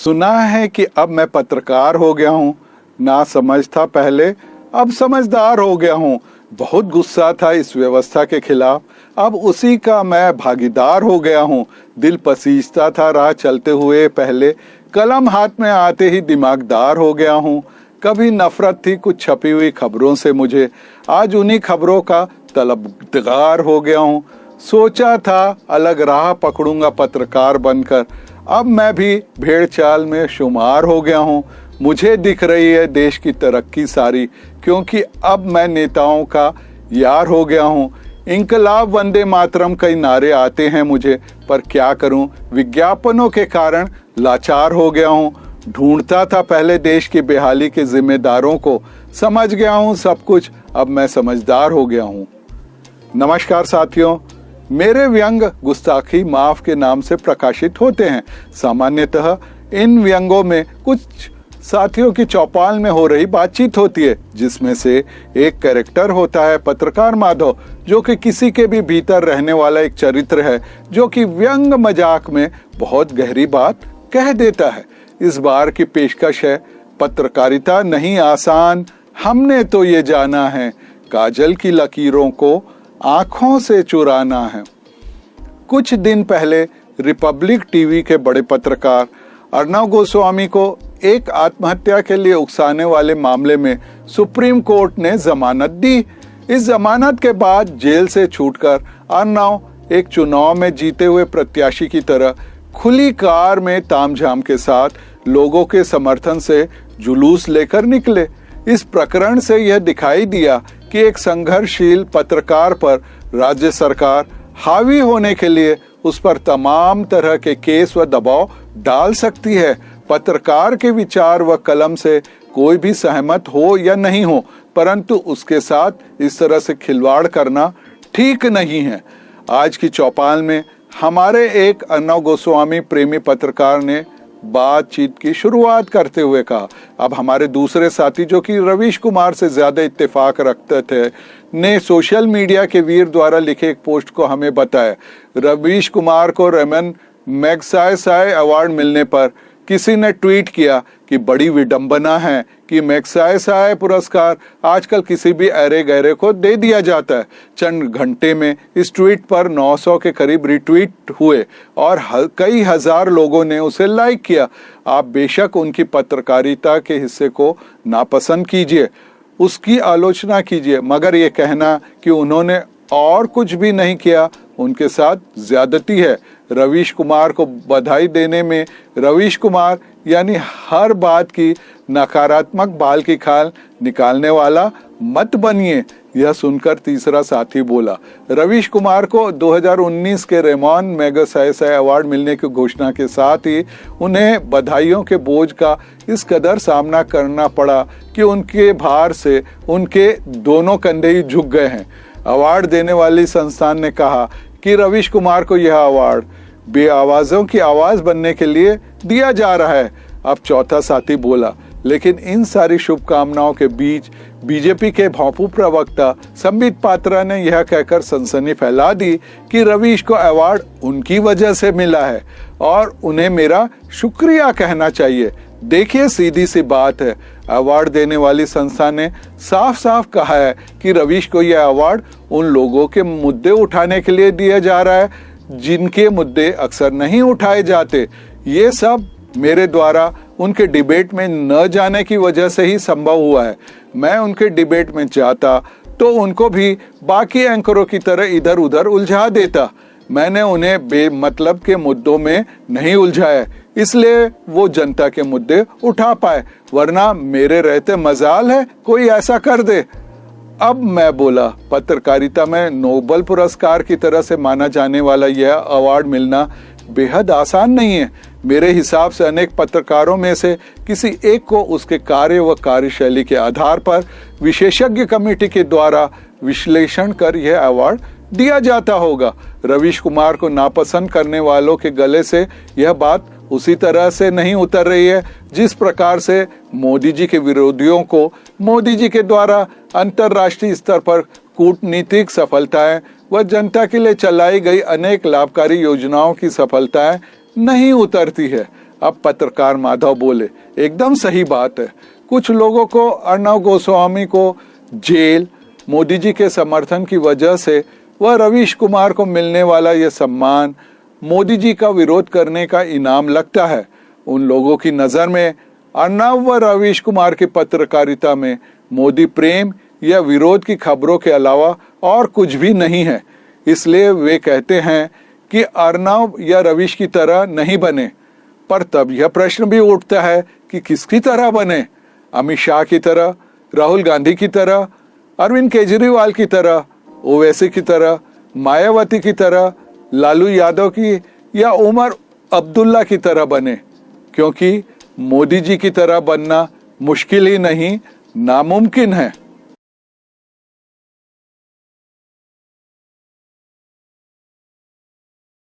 सुना है कि अब मैं पत्रकार हो गया हूँ। ना समझ था पहले, अब समझदार हो गया हूँ। बहुत गुस्सा था इस व्यवस्था के खिलाफ, अब उसी का मैं भागीदार हो गया हूँ। दिल पसीजता था राह चलते हुए पहले, कलम हाथ में आते ही दिमागदार हो गया हूँ। कभी नफरत थी कुछ छपी हुई खबरों से मुझे, आज उन्हीं खबरों का तलबगार हो गया हूँ। सोचा था अलग राह पकड़ूंगा पत्रकार बनकर, अब मैं भी भेड़ चाल में शुमार हो गया हूँ। मुझे दिख रही है देश की तरक्की सारी, क्योंकि अब मैं नेताओं का यार हो गया हूँ। इंकलाब वंदे मातरम कई नारे आते हैं मुझे, पर क्या करूं, विज्ञापनों के कारण लाचार हो गया हूं। ढूंढता था पहले देश की बेहाली के जिम्मेदारों को, समझ गया हूं सब कुछ, अब मैं समझदार हो गया हूं। नमस्कार साथियों, मेरे व्यंग गुस्ताखी माफ के नाम से प्रकाशित होते हैं। सामान्यतः इन व्यंगों में कुछ साथियों की चौपाल में हो रही बातचीत होती है, जिसमें से एक कैरेक्टर होता है पत्रकार माधव, जो कि किसी के भी भीतर रहने वाला एक चरित्र है, जो कि व्यंग मजाक में बहुत गहरी बात कह देता है। इस बार की पेशकश है पत्रकारिता नहीं आसान, हमने तो ये जाना है, काजल की लकीरों को आंखों से चुराना है। कुछ दिन पहले रिपब्लिक टीवी के बड़े पत्रकार अर्णव गोस्वामी को एक आत्महत्या के लिए उकसाने वाले मामले में सुप्रीम कोर्ट ने जमानत दी। इस जमानत के बाद जेल से छूटकर अर्णव एक चुनाव में जीते हुए प्रत्याशी की तरह खुली कार में तामझाम के साथ लोगों के समर्थन से जुलूस लेकर निकले। इस प्रकरण से यह दिखाई दिया कि एक संघर्षशील पत्रकार पर राज्य सरकार हावी होने के लिए उस पर तमाम तरह के केस व दबाव डाल सकती है। पत्रकार के विचार व कलम से कोई भी सहमत हो या नहीं हो, परंतु उसके साथ इस तरह से खिलवाड़ करना ठीक नहीं है। आज की चौपाल में हमारे एक अर्णव गोस्वामी प्रेमी पत्रकार ने बातचीत की शुरुआत करते हुए कहा। अब हमारे दूसरे साथी, जो कि रवीश कुमार से ज्यादा इत्तेफाक रखते थे, ने सोशल मीडिया के वीर द्वारा लिखे एक पोस्ट को हमें बताया। रवीश कुमार को रेमन मैग्सायसाय अवार्ड मिलने पर किसी ने ट्वीट किया कि बड़ी विडंबना है कि मैग्सायसाय पुरस्कार आजकल किसी भी अरे गहरे को दे दिया जाता है। चंद घंटे में इस ट्वीट पर 900 के करीब रिट्वीट हुए और कई हजार लोगों ने उसे लाइक किया। आप बेशक उनकी पत्रकारिता के हिस्से को नापसंद कीजिए, उसकी आलोचना कीजिए, मगर ये कहना कि उन्होंने और कुछ भी नहीं किया, उनके साथ ज्यादती है। रवीश कुमार को बधाई देने में रवीश कुमार यानी हर बात की नकारात्मक बाल की खाल निकालने वाला मत बनिए। यह सुनकर तीसरा साथी बोला। रवीश कुमार को 2019 के रेमन मैग्सायसाय अवार्ड मिलने की घोषणा के साथ ही उन्हें बधाइयों के बोझ का इस कदर सामना करना पड़ा कि उनके भार से उनके दोनों कंधे ही झुक गए हैं। अवार्ड देने वाली संस्थान ने कहा कि रवीश कुमार को यह अवार्ड बेआवाजों की आवाज बनने के लिए दिया जा रहा है। अब चौथा साथी बोला, लेकिन इन सारी शुभकामनाओं के बीच बीजेपी के भोंपू प्रवक्ता संबित पात्रा ने यह कहकर सनसनी फैला दी कि रवीश को अवार्ड उनकी वजह से मिला है और उन्हें मेरा शुक्रिया कहना चाहिए। देखिए, सीधी सी बात है, अवार्ड देने वाली संस्था ने साफ साफ कहा है कि रवीश को यह अवार्ड उन लोगों के मुद्दे उठाने के लिए दिया जा रहा है जिनके मुद्दे अक्सर नहीं उठाए जाते। ये सब मेरे द्वारा उनके डिबेट में न जाने की वजह से ही संभव हुआ है। मैं उनके डिबेट में जाता तो उनको भी बाकी एंकरों की तरह इधर उधर उलझा देता। मैंने उन्हें बेमतलब के मुद्दों में नहीं उलझाया, इसलिए वो जनता के मुद्दे उठा पाए, वरना मेरे रहते मजाल है कोई ऐसा कर दे। अब मैं बोला, पत्रकारिता में नोबेल पुरस्कार की तरह से माना जाने वाला यह अवार्ड मिलना बेहद आसान नहीं है। मेरे हिसाब से अनेक पत्रकारों में से किसी एक को उसके कार्य व कार्यशैली के आधार पर विशेषज्ञ कमेटी के द्वारा विश्लेषण कर यह अवार्ड दिया जाता होगा। रवीश कुमार को नापसंद करने वालों के गले से यह बात उसी तरह से नहीं उतर रही है जिस प्रकार से मोदी जी के विरोधियों को मोदी जी के द्वारा अंतर्राष्ट्रीय स्तर पर कूटनीतिक सफलताएं व जनता के लिए चलाई गई अनेक लाभकारी योजनाओं की सफलताएं नहीं उतरती है। अब पत्रकार माधव बोले, एकदम सही बात है। कुछ लोगों को अर्णव गोस्वामी को जेल, मोदी जी के समर्थन की वजह से वह रवीश कुमार को मिलने वाला यह सम्मान मोदी जी का विरोध करने का इनाम लगता है। उन लोगों की नजर में अर्णव व रवीश कुमार की पत्रकारिता में मोदी प्रेम या विरोध की खबरों के अलावा और कुछ भी नहीं है। इसलिए वे कहते हैं कि अर्णव या रवीश की तरह नहीं बने। पर तब यह प्रश्न भी उठता है कि किसकी तरह बने? अमित शाह की तरह, राहुल गांधी की तरह, अरविंद केजरीवाल की तरह, ओवैसी की तरह, मायावती की तरह, लालू यादव की या उमर अब्दुल्ला की तरह बने? क्योंकि मोदी जी की तरह बनना मुश्किल ही नहीं, नामुमकिन है।